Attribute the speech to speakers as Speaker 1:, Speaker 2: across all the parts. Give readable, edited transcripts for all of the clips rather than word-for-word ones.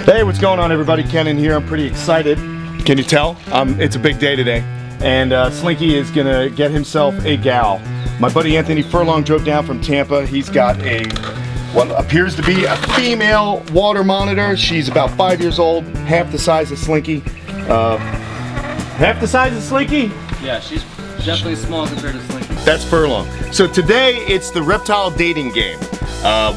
Speaker 1: Hey, what's going on, everybody? Kenan here. I'm pretty excited. Can you tell? It's a big day today. And Slinky is gonna get himself a gal. My buddy Anthony Furlong drove down from Tampa. He's got what appears to be a female water monitor. She's about 5 years old, half the size of Slinky. Half the size of Slinky?
Speaker 2: Yeah, she's definitely small compared to Slinky.
Speaker 1: That's Furlong. So today it's the Reptile dating game.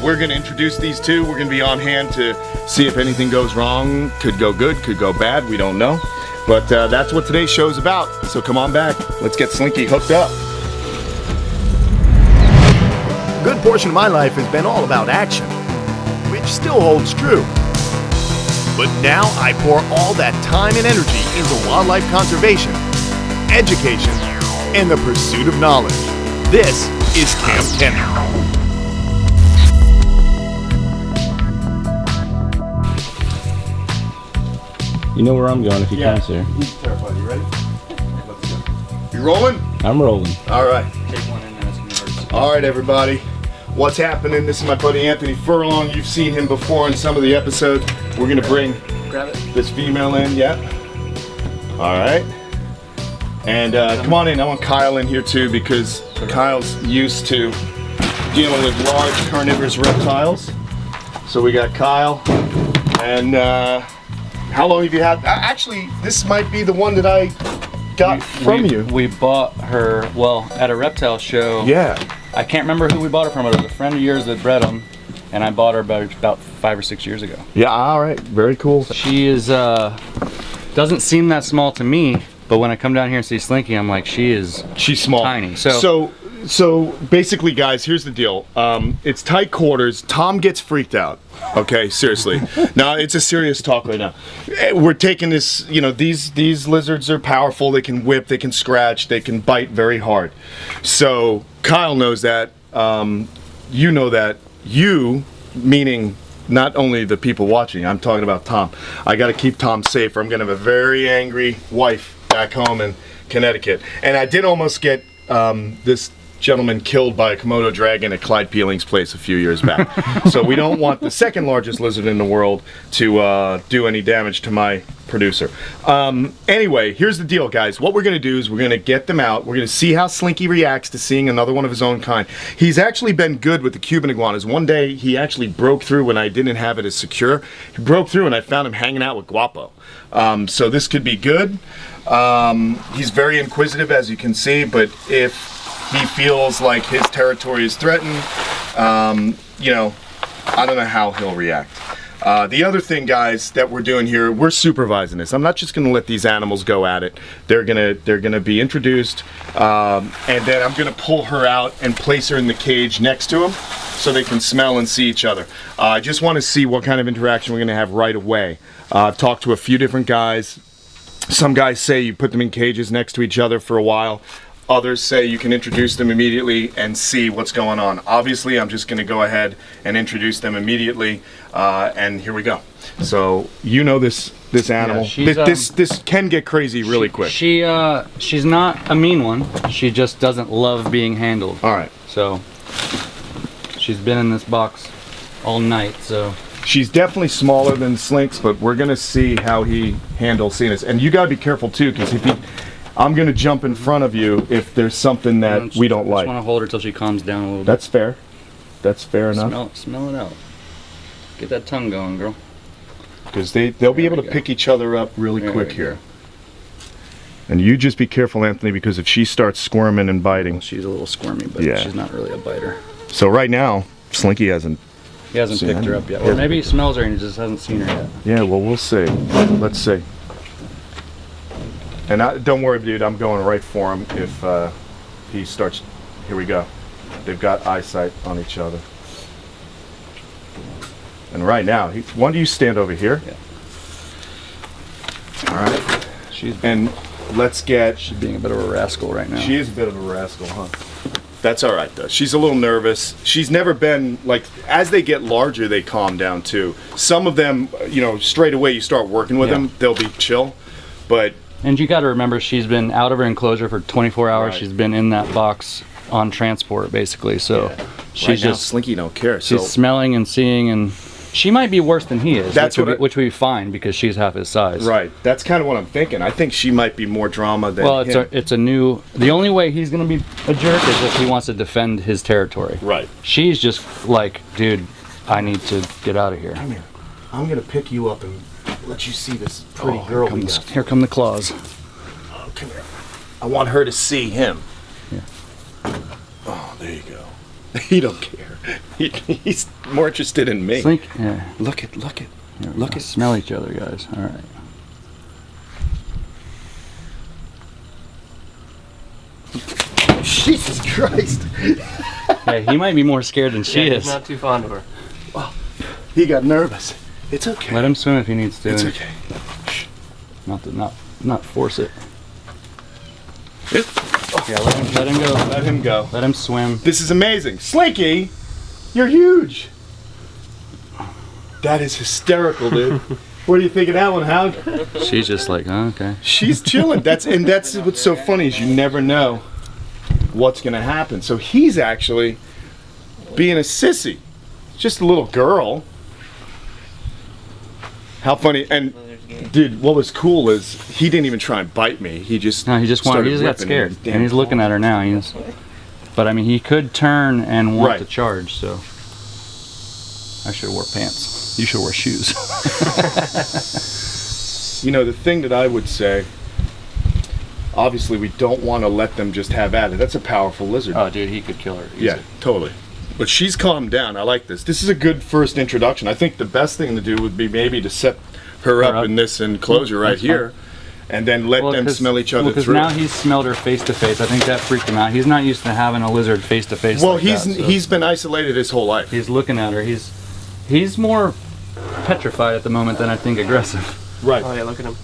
Speaker 1: We're gonna introduce these two. We're gonna be on hand to see if anything goes wrong. Could go good, could go bad, we don't know. But that's what today's show's about. So come on back, let's get Slinky hooked up.
Speaker 3: A good portion of my life has been all about action, which still holds true. But now I pour all that time and energy into wildlife conservation, education, and the pursuit of knowledge. This is Kamp Kenan.
Speaker 2: You know where I'm going if you can't, sir.
Speaker 1: He's terrified. You ready? Let's go. You rolling?
Speaker 2: I'm rolling.
Speaker 1: All right.
Speaker 2: Take one in and it's gonna hurt.
Speaker 1: All right, everybody. What's happening? This is my buddy Anthony Furlong. You've seen him before in some of the episodes. We're gonna bring this female in. Yeah. All right. And come on in. I want Kyle in here too because Kyle's used to dealing with large carnivorous reptiles. So we got Kyle. And how long have you had? Actually, this might be the one that I got from you.
Speaker 2: We bought her, well, at a reptile show.
Speaker 1: Yeah.
Speaker 2: I can't remember who we bought her from. It was a friend of yours that bred them, and I bought her about 5 or 6 years ago.
Speaker 1: Yeah, all right. Very cool.
Speaker 2: She is, doesn't seem that small to me, but when I come down here and see Slinky, I'm like, she's
Speaker 1: small.
Speaker 2: Tiny.
Speaker 1: So basically, guys, here's the deal. It's tight quarters. Tom gets freaked out. Okay, seriously. Now it's a serious talk right now. We're taking this. You know, these lizards are powerful. They can whip. They can scratch. They can bite very hard. So Kyle knows that. You know that. You, meaning not only the people watching. I'm talking about Tom. I got to keep Tom safe, or I'm gonna have a very angry wife back home in Connecticut. And I did almost get this gentleman killed by a Komodo dragon at Clyde Peeling's place a few years back. So we don't want the second largest lizard in the world to do any damage to my producer. Anyway, here's the deal, guys. What we're gonna do is we're gonna get them out. We're gonna see how Slinky reacts to seeing another one of his own kind. He's actually been good with the Cuban iguanas. One day he actually broke through when I didn't have it as secure. He broke through and I found him hanging out with Guapo. So this could be good. He's very inquisitive, as you can see, but if he feels like his territory is threatened, you know, I don't know how he'll react. The other thing, guys, that we're doing here, we're supervising this. I'm not just gonna let these animals go at it. They're gonna be introduced, and then I'm gonna pull her out and place her in the cage next to him so they can smell and see each other. I just wanna see what kind of interaction we're gonna have right away. I've talked to a few different guys. Some guys say you put them in cages next to each other for a while. Others say you can introduce them immediately and see what's going on. Obviously, I'm just going to go ahead and introduce them immediately, and here we go. So you know this animal. Yeah, this can get crazy really quick.
Speaker 2: She's not a mean one. She just doesn't love being handled.
Speaker 1: All right.
Speaker 2: So she's been in this box all night. So
Speaker 1: she's definitely smaller than Slinks, but we're gonna see how he handles seeing us. And you gotta be careful too, because if he I'm gonna jump in front of you if there's something that we don't like.
Speaker 2: I just want to hold her till she calms down a little bit.
Speaker 1: That's fair. That's fair enough.
Speaker 2: Smell it out. Get that tongue going, girl.
Speaker 1: Because they'll be able to pick each other up really quick here. And you just be careful, Anthony, because if she starts squirming and biting.
Speaker 2: Well, she's a little squirmy, but she's not really a biter.
Speaker 1: So right now, Slinky hasn't.
Speaker 2: He hasn't picked her up yet. Or maybe he smells her and he just hasn't seen her yet.
Speaker 1: Yeah, well, we'll see. Let's see. And don't worry, dude, I'm going right for him if he starts. Here we go. They've got eyesight on each other. And right now, why don't you stand over here?
Speaker 2: Yeah.
Speaker 1: All right. Let's get.
Speaker 2: She's being a bit of a rascal right now.
Speaker 1: She is a bit of a rascal, huh? That's all right, though. She's a little nervous. She's never been, like, as they get larger, they calm down, too. Some of them, you know, straight away you start working with them, they'll be chill. But
Speaker 2: and you got to remember, she's been out of her enclosure for 24 hours. Right. She's been in that box on transport, basically. So she's
Speaker 1: right now,
Speaker 2: just
Speaker 1: Slinky don't care.
Speaker 2: She's smelling and seeing, and She might be worse than he is.
Speaker 1: That's
Speaker 2: which would be fine because she's half his size.
Speaker 1: Right. That's kind of what I'm thinking. I think she might be more drama than
Speaker 2: Well,
Speaker 1: him.
Speaker 2: it's a new. The only way he's gonna be a jerk is if he wants to defend his territory.
Speaker 1: Right.
Speaker 2: She's just like, dude, I need to get out of here.
Speaker 1: Come here. I'm gonna pick you up and let you see this pretty girl we got.
Speaker 2: Here come the claws.
Speaker 1: Oh, come here. I want her to see him.
Speaker 2: Yeah.
Speaker 1: Oh, there you go. He don't care. He's more interested in me.
Speaker 2: Slink. Yeah.
Speaker 1: Look at. Look at.
Speaker 2: Smell each other, guys. All right.
Speaker 1: Jesus Christ.
Speaker 2: Yeah, he might be more scared than she is.
Speaker 4: He's not too fond of her.
Speaker 1: He got nervous. It's okay.
Speaker 2: Let him swim if he needs to.
Speaker 1: It's okay.
Speaker 2: Not force it.
Speaker 1: It-
Speaker 2: Yeah, let him go.
Speaker 1: Let him go.
Speaker 2: Let him swim.
Speaker 1: This is amazing. Slinky, you're huge. That is hysterical, dude. What do you think of that one, Hound?
Speaker 2: She's just like, oh, okay.
Speaker 1: She's chilling. That's what's so funny is you never know what's gonna happen. So he's actually being a sissy. Just a little girl. How funny. And dude, what was cool is he didn't even try and bite me. He just
Speaker 2: No, he just got
Speaker 1: ripping
Speaker 2: scared,
Speaker 1: his damn
Speaker 2: and he's looking at her now. But I mean, he could turn and want
Speaker 1: Right.
Speaker 2: to charge. So I should have wore pants. You should wear shoes.
Speaker 1: You know, the thing that I would say, obviously we don't want to let them just have at it. That's a powerful lizard.
Speaker 2: Oh, dude, he could kill her. Easy.
Speaker 1: Yeah, totally. But she's calmed down. I like this. This is a good first introduction. I think the best thing to do would be maybe to set her up in this enclosure right
Speaker 2: That's
Speaker 1: here, and then let them smell each other
Speaker 2: Because
Speaker 1: through.
Speaker 2: now he's smelled her face to face. I think that freaked him out. He's not used to having a lizard face to face.
Speaker 1: Well,
Speaker 2: like
Speaker 1: he's
Speaker 2: that, so
Speaker 1: he's been isolated his whole life.
Speaker 2: he's looking at her. He's more petrified at the moment than I think aggressive.
Speaker 1: Right.
Speaker 4: Oh yeah, look at him.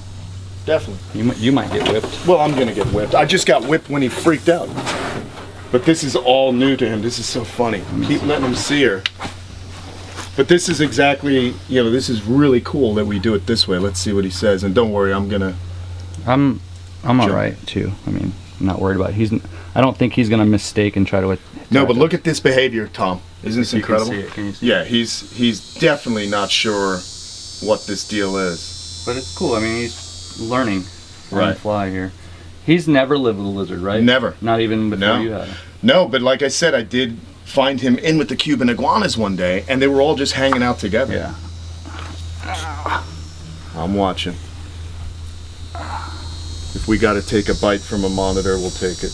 Speaker 1: Definitely.
Speaker 2: You might get whipped.
Speaker 1: Well, I'm gonna get whipped. I just got whipped when he freaked out. But this is all new to him. This is so funny. Keep letting him see her. But this is exactly, you know, this is really cool that we do it this way. Let's see what he says. And don't worry, I'm
Speaker 2: I'm all right too. I mean, I'm not worried about it. I don't think he's gonna mistake and try to.
Speaker 1: No, but look at this behavior, Tom. Isn't this
Speaker 2: You can
Speaker 1: incredible?
Speaker 2: see it. Can you see
Speaker 1: Yeah, he's definitely not sure what this deal is.
Speaker 2: But it's cool. I mean, he's learning on
Speaker 1: Right.
Speaker 2: the fly here. He's never lived with a lizard, right?
Speaker 1: Never.
Speaker 2: Not even before
Speaker 1: No.
Speaker 2: you had him.
Speaker 1: No, but like I said, I did find him in with the Cuban iguanas one day, and they were all just hanging out together.
Speaker 2: Yeah.
Speaker 1: I'm watching. If we got to take a bite from a monitor, we'll take it.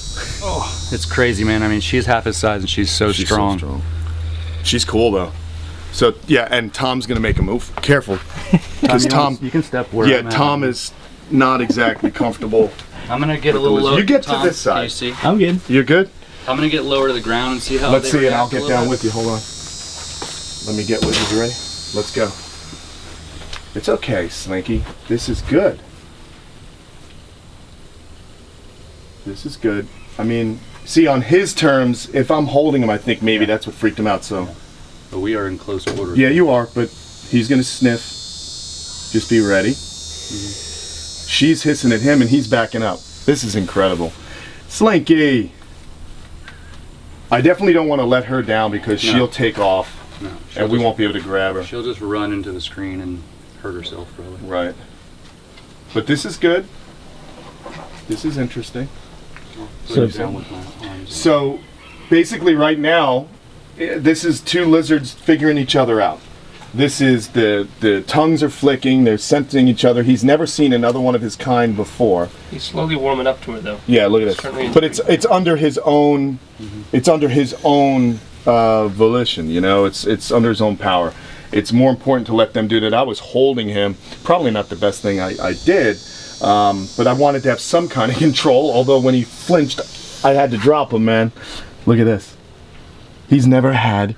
Speaker 2: It's crazy, man. I mean, she's half his size and she's so
Speaker 1: She's
Speaker 2: strong.
Speaker 1: so strong. She's cool though. So yeah, and Tom's gonna make a move. Careful, because Tom.
Speaker 2: You can step where
Speaker 1: Yeah,
Speaker 2: I'm at.
Speaker 1: Tom is not exactly comfortable.
Speaker 2: I'm gonna get a
Speaker 1: with the
Speaker 2: little
Speaker 1: lizard.
Speaker 2: low.
Speaker 1: You get to
Speaker 2: Tom,
Speaker 1: this side.
Speaker 2: Can you see?
Speaker 4: I'm good.
Speaker 1: You're good.
Speaker 2: I'm gonna get lower to the ground and see how.
Speaker 1: Let's
Speaker 2: they
Speaker 1: see, and I'll
Speaker 2: react a
Speaker 1: get
Speaker 2: little
Speaker 1: down
Speaker 2: bit.
Speaker 1: with you. Hold on. Let me get with you. You ready? Let's go. It's okay, Slinky. This is good. This is good. I mean, see, on his terms, if I'm holding him, I think maybe that's what freaked him out. So,
Speaker 2: But we are in close order.
Speaker 1: yeah, you are, but he's gonna sniff. Just be ready. She's hissing at him, and he's backing up. This is incredible. Slinky! I definitely don't want to let her down because
Speaker 2: No.
Speaker 1: she'll take off,
Speaker 2: No,
Speaker 1: and we won't be able to grab her.
Speaker 2: She'll just run into the screen and hurt herself, probably.
Speaker 1: Right. But this is good. This is interesting.
Speaker 2: So down with my arms.
Speaker 1: So, basically right now, this is two lizards figuring each other out. This is the tongues are flicking, they're scenting each other. He's never seen another one of his kind before.
Speaker 4: He's slowly warming up to her though.
Speaker 1: Yeah, look at
Speaker 4: Certainly
Speaker 1: this. But it's under his own it's under his own volition, you know, it's under his own power. It's more important to let them do that. I was holding him, probably not the best thing I did, but I wanted to have some kind of control, although when he flinched, I had to drop him, man. Look at this. He's never had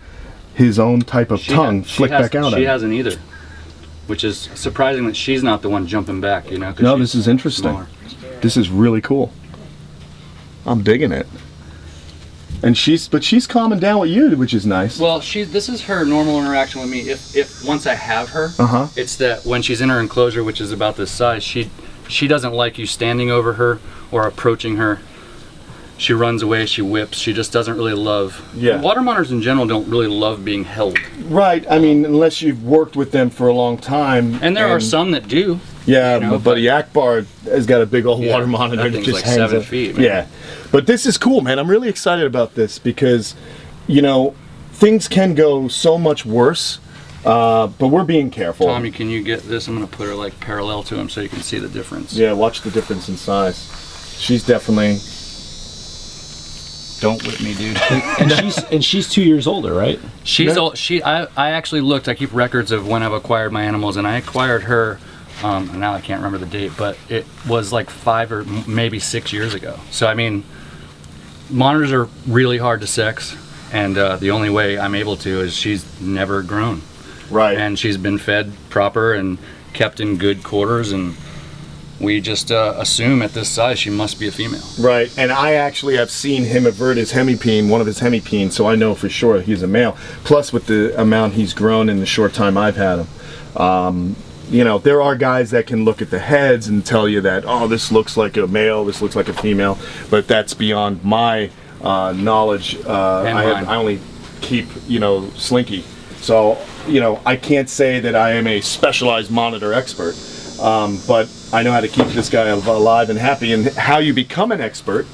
Speaker 1: his own type of tongue flick back out at
Speaker 2: She
Speaker 1: him.
Speaker 2: hasn't either. Which is surprising that she's not the one jumping back, you know? 'cause
Speaker 1: No,
Speaker 2: she's
Speaker 1: this is interesting.
Speaker 2: smaller.
Speaker 1: This is really cool. I'm digging it. And she's calming down with you, which is nice.
Speaker 2: Well, this is her normal interaction with me. If once I have her,
Speaker 1: Uh-huh.
Speaker 2: it's that when she's in her enclosure, which is about this size, she doesn't like you standing over her or approaching her. She runs away, she whips, she just doesn't really love.
Speaker 1: Yeah.
Speaker 2: Water monitors in general don't really love being held.
Speaker 1: Right. I mean, unless you've worked with them for a long time.
Speaker 2: And there are some that do.
Speaker 1: Yeah,
Speaker 2: you know,
Speaker 1: my buddy Akbar has got a big old water monitor
Speaker 2: that
Speaker 1: that
Speaker 2: thing's
Speaker 1: just
Speaker 2: like
Speaker 1: hangs
Speaker 2: 7
Speaker 1: up.
Speaker 2: feet. Man.
Speaker 1: Yeah. But this is cool, man. I'm really excited about this because, you know, things can go so much worse, but we're being careful.
Speaker 2: Tommy, can you get this? I'm going to put her like parallel to him so you can see the difference.
Speaker 1: Yeah, watch the difference in size. She's definitely...
Speaker 2: Don't whip me, dude.
Speaker 5: and she's 2 years older, right?
Speaker 2: She's old. I actually looked. I keep records of when I've acquired my animals, and I acquired her. Now I can't remember the date, but it was like 5 or maybe 6 years ago. So I mean, monitors are really hard to sex, and the only way I'm able to is she's never grown.
Speaker 1: Right.
Speaker 2: And she's been fed proper and kept in good quarters, and we just assume at this size she must be a female.
Speaker 1: Right, and I actually have seen him avert his hemipene, one of his hemipenes, so I know for sure he's a male. Plus, with the amount he's grown in the short time I've had him. You know, there are guys that can look at the heads and tell you that, oh, this looks like a male, this looks like a female, but that's beyond my knowledge. I only keep, you know, Slinky. So, you know, I can't say that I am a specialized monitor expert. But I know how to keep this guy alive and happy, and how you become an expert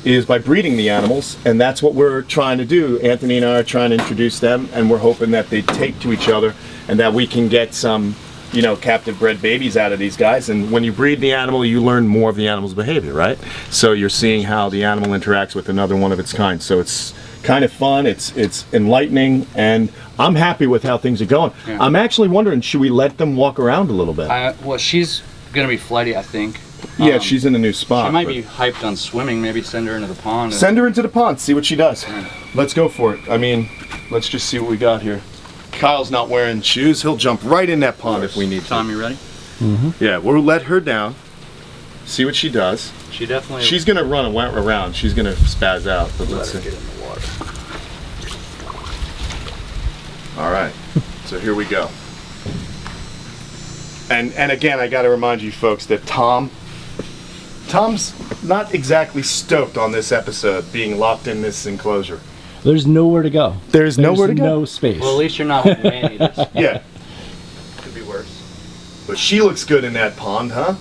Speaker 1: is by breeding the animals, and that's what we're trying to do. Anthony and I are trying to introduce them, and we're hoping that they take to each other and that we can get some, you know, captive bred babies out of these guys. And when you breed the animal, you learn more of the animal's behavior, right? So you're seeing how the animal interacts with another one of its kind. So it's kind of fun, it's enlightening, and I'm happy with how things are going.
Speaker 2: Yeah.
Speaker 1: I'm actually wondering, should we let them walk around a little bit?
Speaker 2: Well, she's gonna be flighty, I think.
Speaker 1: Yeah, she's in a new spot.
Speaker 2: She might
Speaker 1: but
Speaker 2: be hyped on swimming. Maybe send her into the pond.
Speaker 1: Send her into the pond, see what she does.
Speaker 2: Yeah.
Speaker 1: Let's go for it. I mean, let's just see what we got here. Kyle's not wearing shoes. He'll jump right in that pond if we need to.
Speaker 2: Tom, you ready?
Speaker 1: Yeah, we'll let her down, see what she does.
Speaker 2: She definitely.
Speaker 1: She's gonna run around. She's gonna spaz out, but
Speaker 2: let
Speaker 1: let's
Speaker 2: her
Speaker 1: see.
Speaker 2: get in the water.
Speaker 1: All right, so here we go. And again, I got to remind you folks that Tom's not exactly stoked on this episode being locked in this enclosure.
Speaker 5: There's nowhere to go.
Speaker 1: There's nowhere to go?
Speaker 5: No space.
Speaker 2: Well, at least you're not with man-eaters.
Speaker 1: Yeah,
Speaker 2: Could be worse.
Speaker 1: but she looks good in that pond, huh?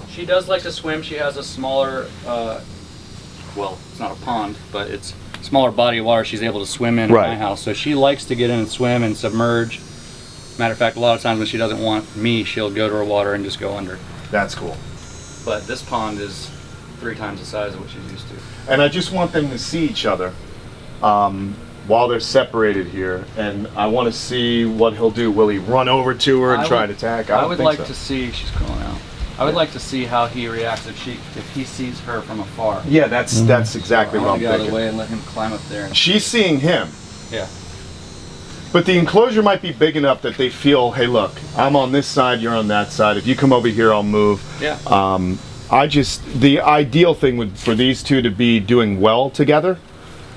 Speaker 2: She does like to swim. She has a smaller, well, it's not a pond, but it's a smaller body of water she's able to swim in
Speaker 1: Right.
Speaker 2: my house. So she likes to get in and swim and submerge. Matter of fact, a lot of times when she doesn't want me, she'll go to her water and just go under.
Speaker 1: That's cool.
Speaker 2: But this pond is 3 times the size of what she's used to.
Speaker 1: And I just want them to see each other while they're separated here, and I want to see what he'll do. Will he run over to her and try to attack?
Speaker 2: I
Speaker 1: don't
Speaker 2: would
Speaker 1: think
Speaker 2: like
Speaker 1: so.
Speaker 2: to see. She's calling out. I would like to see how he reacts if he sees her from afar.
Speaker 1: Yeah, that's exactly
Speaker 2: I
Speaker 1: what
Speaker 2: want
Speaker 1: I'm
Speaker 2: to get out of the
Speaker 1: thinking.
Speaker 2: way and let him climb up there. And,
Speaker 1: She's seeing him.
Speaker 2: yeah.
Speaker 1: But the enclosure might be big enough that they feel, hey, look, I'm on this side, you're on that side. If you come over here, I'll move.
Speaker 2: Yeah.
Speaker 1: The ideal thing would for these two to be doing well together,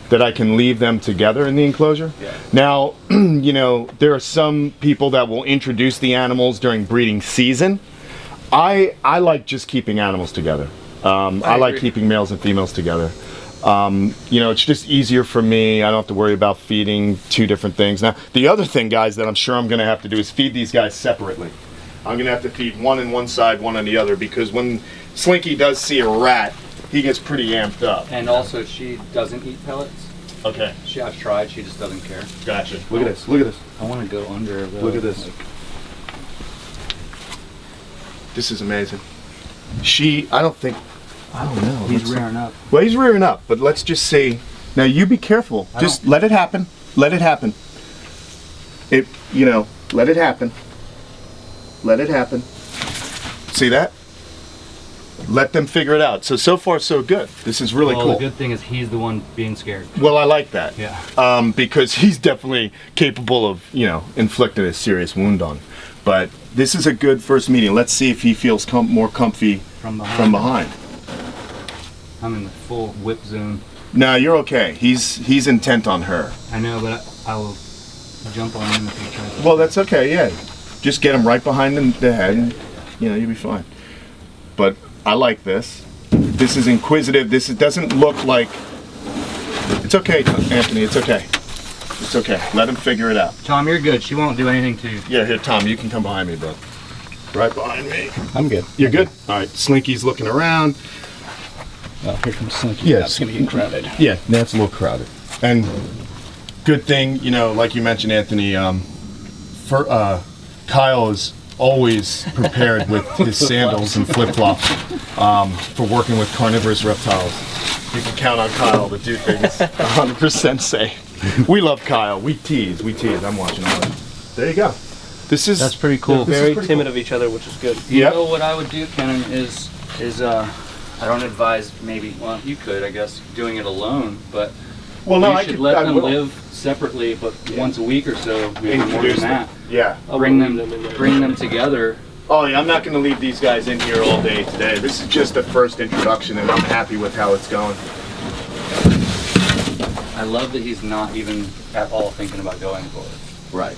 Speaker 1: that I can leave them together in the enclosure.
Speaker 2: Yeah.
Speaker 1: Now, you know, there are some people that will introduce the animals during breeding season. I like just keeping animals together. I like
Speaker 2: agree.
Speaker 1: keeping males and females together. You know, it's just easier for me. I don't have to worry about feeding 2 different things. Now, the other thing, guys, that I'm sure I'm going to have to do is feed these guys separately. I'm going to have to feed one on one side, one on the other, because when Slinky does see a rat, he gets pretty amped up.
Speaker 2: And also, she doesn't eat pellets.
Speaker 1: Okay,
Speaker 2: I've tried. She just doesn't care.
Speaker 1: gotcha. Look at this. Look at this.
Speaker 2: I want to go under. Though.
Speaker 1: Look at this.
Speaker 2: Like,
Speaker 1: This is amazing. I don't know.
Speaker 2: he's rearing up.
Speaker 1: Well, he's rearing up, but let's just say, now you be careful. Just let it happen. Let it happen. You know, let it happen. Let it happen. See that? Let them figure it out. So far, so good. This is really
Speaker 2: Well,
Speaker 1: cool.
Speaker 2: the good thing is he's the one being scared.
Speaker 1: Well, I like that.
Speaker 2: Yeah.
Speaker 1: Because he's definitely capable of, you know, inflicting a serious wound on. But this is a good first meeting. Let's see if he feels more comfy
Speaker 2: From behind.
Speaker 1: from behind.
Speaker 2: I'm in the full whip zone.
Speaker 1: No, you're okay. He's intent on her.
Speaker 2: I know, but I will jump on him if he tries to.
Speaker 1: Well, that's okay. Yeah, just get him right behind the head, and you know you'll be fine. But I like this. This is inquisitive. Doesn't look like. It's okay, Anthony. It's okay. It's okay. Let him figure it out.
Speaker 2: Tom, you're good. She won't do anything to you.
Speaker 1: Yeah, here, Tom. You can come behind me, bro. Right behind me.
Speaker 5: I'm good.
Speaker 1: You're good. All right. Slinky's looking around.
Speaker 5: Oh, here comes Slinky.
Speaker 1: Yes.
Speaker 5: That's gonna get crowded.
Speaker 1: Yeah, that's a little crowded. And good thing, you know, like you mentioned, Anthony. Kyle is always prepared with his sandals and flip-flops for working with carnivorous reptiles. You can count on Kyle to do things 100% safe. We love Kyle. We tease. I'm watching all that. There you go.
Speaker 2: That's pretty cool.
Speaker 4: Very timid of each other, which is good.
Speaker 2: You
Speaker 1: Yep.
Speaker 2: know what I would do, Kenan, is I don't advise maybe, well, you could, I guess, doing it alone, but
Speaker 1: Well, no,
Speaker 2: you
Speaker 1: I
Speaker 2: should
Speaker 1: could
Speaker 2: let
Speaker 1: I
Speaker 2: them
Speaker 1: will.
Speaker 2: live separately, but once a week or so, maybe more
Speaker 1: Introduce
Speaker 2: than
Speaker 1: them.
Speaker 2: that.
Speaker 1: Yeah.
Speaker 2: Bring
Speaker 4: in there.
Speaker 2: them together.
Speaker 1: Oh yeah, I'm not going to leave these guys in here all day today. This is just a first introduction, and I'm happy with how it's going.
Speaker 2: I love that he's not even at all thinking about going for it.
Speaker 1: Right.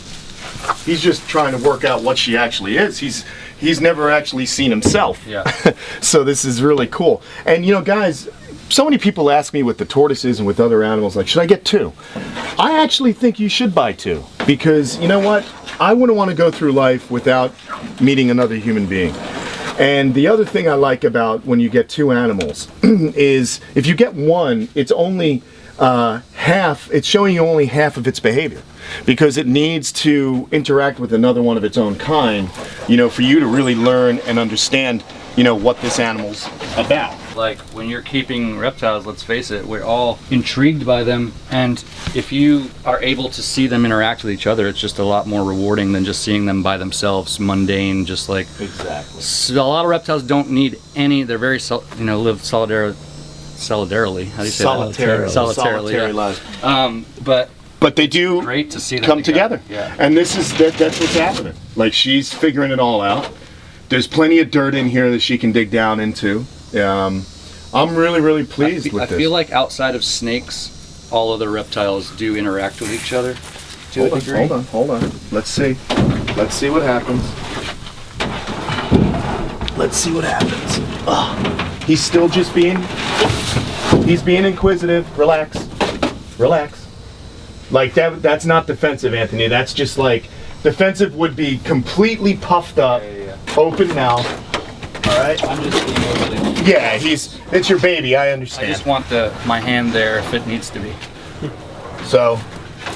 Speaker 1: He's just trying to work out what she actually is. He's never actually seen himself.
Speaker 2: Yeah.
Speaker 1: So this is really cool. And you know, guys, so many people ask me with the tortoises and with other animals, like, should I get two? I actually think you should buy two, because you know what? I wouldn't want to go through life without meeting another human being. And the other thing I like about when you get two animals is if you get one, it's only it's showing you only half of its behavior, because it needs to interact with another one of its own kind, you know, for you to really learn and understand, you know, what this animal's about.
Speaker 2: Like when you're keeping reptiles, let's face it, we're all intrigued by them, and if you are able to see them interact with each other, it's just a lot more rewarding than just seeing them by themselves, mundane, just like.
Speaker 1: Exactly.
Speaker 2: So a lot of reptiles don't need any. They're very, live solidarily. How do you say that? Solitarily. Yeah.
Speaker 1: lives. But they do
Speaker 2: Great to see them
Speaker 1: come together.
Speaker 2: Yeah.
Speaker 1: And that's what's happening. Like, she's figuring it all out. There's plenty of dirt in here that she can dig down into. I'm really pleased with
Speaker 2: I
Speaker 1: this.
Speaker 2: feel like outside of snakes, all other reptiles do interact with each other to a degree.
Speaker 1: Hold on. Let's see what happens. Let's see what happens. He's still just he's being inquisitive. Relax. Like that's not defensive, Anthony. That's just like, defensive would be completely puffed up, open mouth. All right.
Speaker 2: I'm just being overly.
Speaker 1: Yeah, it's your baby. I
Speaker 2: I
Speaker 1: understand.
Speaker 2: just want my hand there if it needs to be.
Speaker 1: So,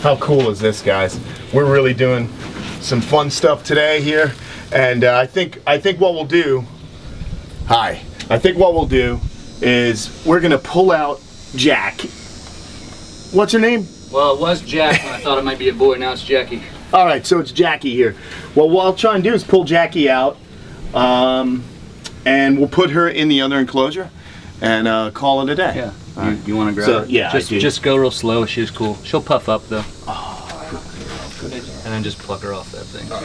Speaker 1: how cool is this, guys? We're really doing some fun stuff today here, and I think what we'll do. I think what we'll do is we're gonna pull out Jack. What's her name?
Speaker 2: Well, it was Jack when I thought it might be a boy. Now it's Jackie.
Speaker 1: All right, so it's Jackie here. Well, what I'll try and do is pull Jackie out, and we'll put her in the other enclosure, and call it a day.
Speaker 2: Yeah.
Speaker 1: All right.
Speaker 2: You want to grab
Speaker 1: So,
Speaker 2: her?
Speaker 1: yeah, I do.
Speaker 2: Just go real slow. She's cool. She'll puff up though. Good. And then just pluck her off that thing.
Speaker 1: Oh,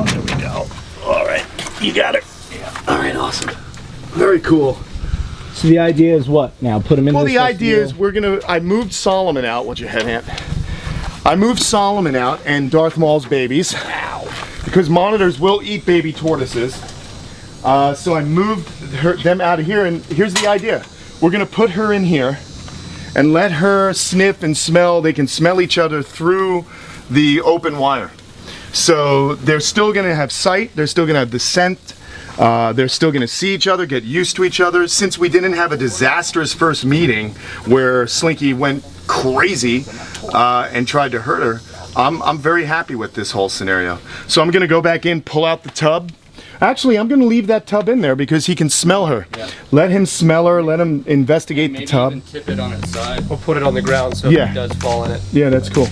Speaker 1: there we go. All right, you got her. Yeah. All right, awesome. Very cool.
Speaker 5: So the idea is what now? Put him in.
Speaker 1: Well,
Speaker 5: this
Speaker 1: the idea
Speaker 5: deal?
Speaker 1: is I moved Solomon out. What's your head, Ant? I moved Solomon out and Darth Maul's babies. Because monitors will eat baby tortoises. So I moved them out of here, and here's the idea. We're gonna put her in here and let her sniff and smell. They can smell each other through the open wire. So they're still gonna have sight, they're still gonna have the scent, they're still gonna see each other, get used to each other. Since we didn't have a disastrous first meeting where Slinky went crazy and tried to hurt her, I'm very happy with this whole scenario. So I'm gonna go back in, pull out the tub. Actually, I'm gonna leave that tub in there because he can smell her. Yeah. Let him smell her, let him investigate
Speaker 2: Maybe
Speaker 1: the tub.
Speaker 2: even tip it on its side.
Speaker 4: We'll put it on the ground so
Speaker 1: Yeah.
Speaker 4: if it does fall in it.
Speaker 1: Yeah, that's cool.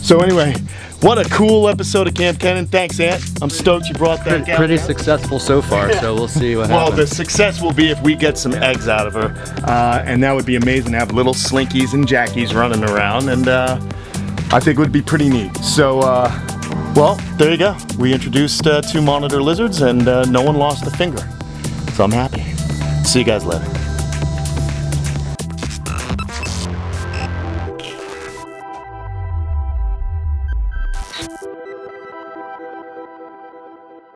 Speaker 1: So anyway, what a cool episode of Kamp Kenan. Thanks, Ant. I'm stoked you brought that down.
Speaker 2: Pretty successful so far, so we'll see what
Speaker 1: Well, the
Speaker 2: happens.
Speaker 1: success will be if we get some eggs out of her. And that would be amazing to have little Slinkies and Jackies running around. And I think it would be pretty neat. So, well, there you go. We introduced 2 monitor lizards and no one lost a finger. So I'm happy. See you guys later.